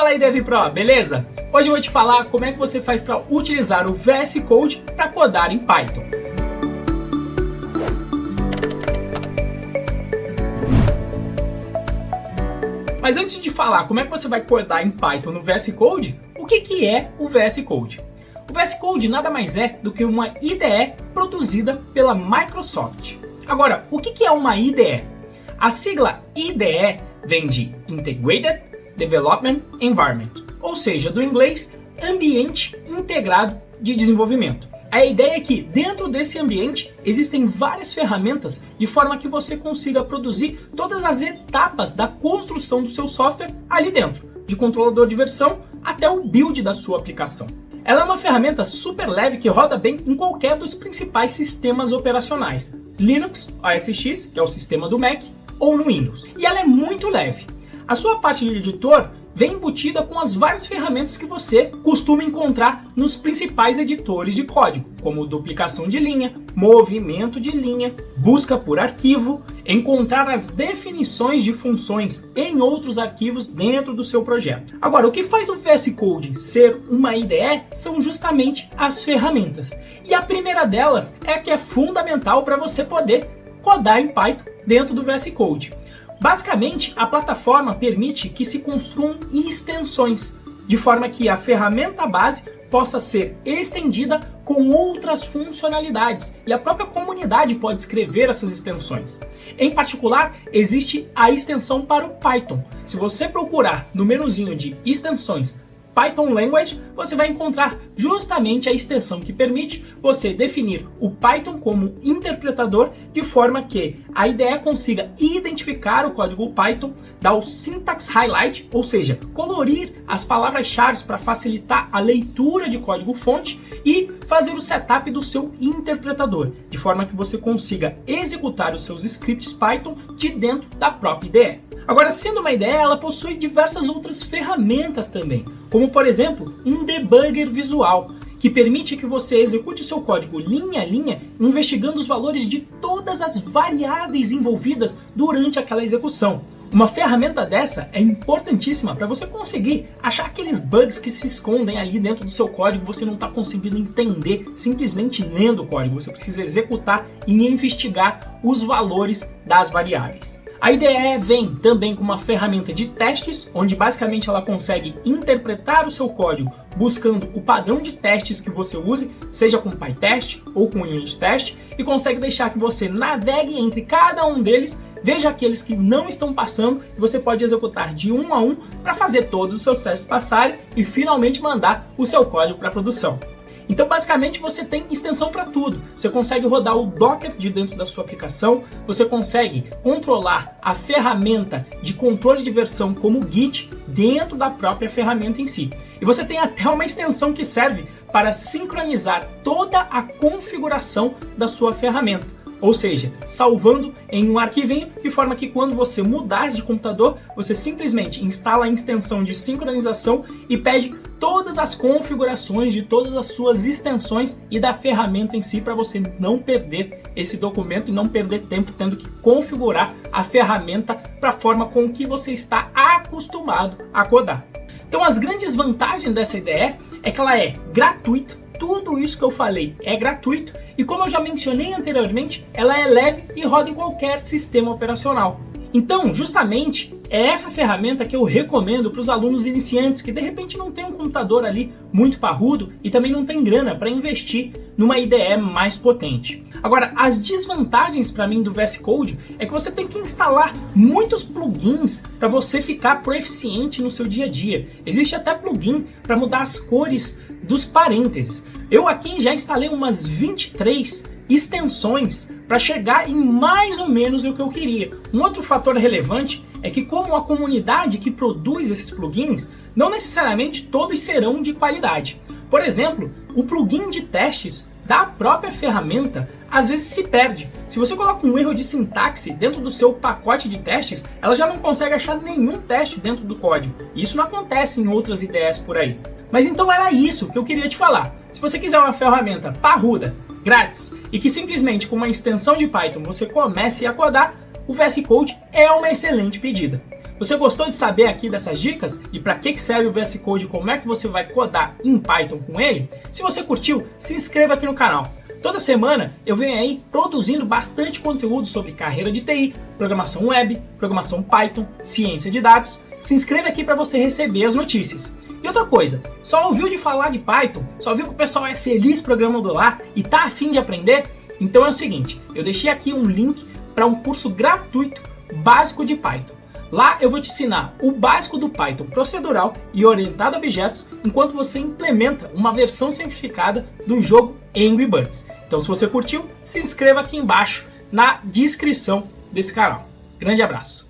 Fala aí, Dev Pro, beleza? Hoje eu vou te falar como é que você faz para utilizar o VS Code para codar em Python. Mas antes de falar como é que você vai codar em Python no VS Code, o que é o VS Code? O VS Code nada mais é do que uma IDE produzida pela Microsoft. Agora, o que é uma IDE? A sigla IDE vem de Integrated Development Environment, ou seja, do inglês, Ambiente Integrado de Desenvolvimento. A ideia é que dentro desse ambiente existem várias ferramentas de forma que você consiga produzir todas as etapas da construção do seu software ali dentro, de controlador de versão até o build da sua aplicação. Ela é uma ferramenta super leve que roda bem em qualquer dos principais sistemas operacionais, Linux, OS X, que é o sistema do Mac, ou no Windows. E ela é muito leve. A sua parte de editor vem embutida com as várias ferramentas que você costuma encontrar nos principais editores de código, como duplicação de linha, movimento de linha, busca por arquivo, encontrar as definições de funções em outros arquivos dentro do seu projeto. Agora, o que faz o VS Code ser uma IDE são justamente as ferramentas. E a primeira delas é a que é fundamental para você poder codar em Python dentro do VS Code. Basicamente, a plataforma permite que se construam extensões, de forma que a ferramenta base possa ser estendida com outras funcionalidades e a própria comunidade pode escrever essas extensões. Em particular, existe a extensão para o Python. Se você procurar no menuzinho de extensões Python Language, você vai encontrar justamente a extensão que permite você definir o Python como interpretador de forma que a IDE consiga identificar o código Python, dar o syntax highlight, ou seja, colorir as palavras-chave para facilitar a leitura de código-fonte e fazer o setup do seu interpretador, de forma que você consiga executar os seus scripts Python de dentro da própria IDE. Agora, sendo uma IDE, ela possui diversas outras ferramentas também, como por exemplo, um debugger visual, que permite que você execute seu código linha a linha, investigando os valores de todas as variáveis envolvidas durante aquela execução. Uma ferramenta dessa é importantíssima para você conseguir achar aqueles bugs que se escondem ali dentro do seu código, você não está conseguindo entender simplesmente lendo o código, você precisa executar e investigar os valores das variáveis. A IDE vem também com uma ferramenta de testes, onde basicamente ela consegue interpretar o seu código buscando o padrão de testes que você use, seja com PyTest ou com Unit Test, e consegue deixar que você navegue entre cada um deles, veja aqueles que não estão passando e você pode executar de um a um para fazer todos os seus testes passarem e finalmente mandar o seu código para produção. Então, basicamente, você tem extensão para tudo. Você consegue rodar o Docker de dentro da sua aplicação, você consegue controlar a ferramenta de controle de versão como o Git dentro da própria ferramenta em si. E você tem até uma extensão que serve para sincronizar toda a configuração da sua ferramenta. Ou seja, salvando em um arquivinho, de forma que quando você mudar de computador, você simplesmente instala a extensão de sincronização e pede todas as configurações de todas as suas extensões e da ferramenta em si, para você não perder esse documento e não perder tempo tendo que configurar a ferramenta para a forma com que você está acostumado a codar. Então, as grandes vantagens dessa IDE é que ela é gratuita. Tudo isso que eu falei é gratuito e, como eu já mencionei anteriormente, ela é leve e roda em qualquer sistema operacional. Então, justamente, é essa ferramenta que eu recomendo para os alunos iniciantes que de repente não tem um computador ali muito parrudo e também não tem grana para investir numa IDE mais potente. Agora, as desvantagens para mim do VS Code é que você tem que instalar muitos plugins para você ficar proficiente no seu dia a dia. Existe até plugin para mudar as cores dos parênteses. Eu aqui já instalei umas 23 extensões para chegar em mais ou menos o que eu queria. Um outro fator relevante é que, como a comunidade que produz esses plugins, não necessariamente todos serão de qualidade. Por exemplo, o plugin de testes da própria ferramenta às vezes se perde. Se você coloca um erro de sintaxe dentro do seu pacote de testes, ela já não consegue achar nenhum teste dentro do código. E isso não acontece em outras IDEs por aí. Mas então era isso que eu queria te falar. Se você quiser uma ferramenta parruda, grátis, e que simplesmente com uma extensão de Python você comece a codar, o VS Code é uma excelente pedida. Você gostou de saber aqui dessas dicas e para que serve o VS Code e como é que você vai codar em Python com ele? Se você curtiu, se inscreva aqui no canal. Toda semana eu venho aí produzindo bastante conteúdo sobre carreira de TI, programação web, programação Python, ciência de dados. Se inscreva aqui para você receber as notícias. E outra coisa, só ouviu de falar de Python? Só viu que o pessoal é feliz programando lá e tá a fim de aprender? Então é o seguinte, eu deixei aqui um link para um curso gratuito básico de Python. Lá eu vou te ensinar o básico do Python procedural e orientado a objetos, enquanto você implementa uma versão simplificada do jogo Angry Birds. Então se você curtiu, se inscreva aqui embaixo na descrição desse canal. Grande abraço!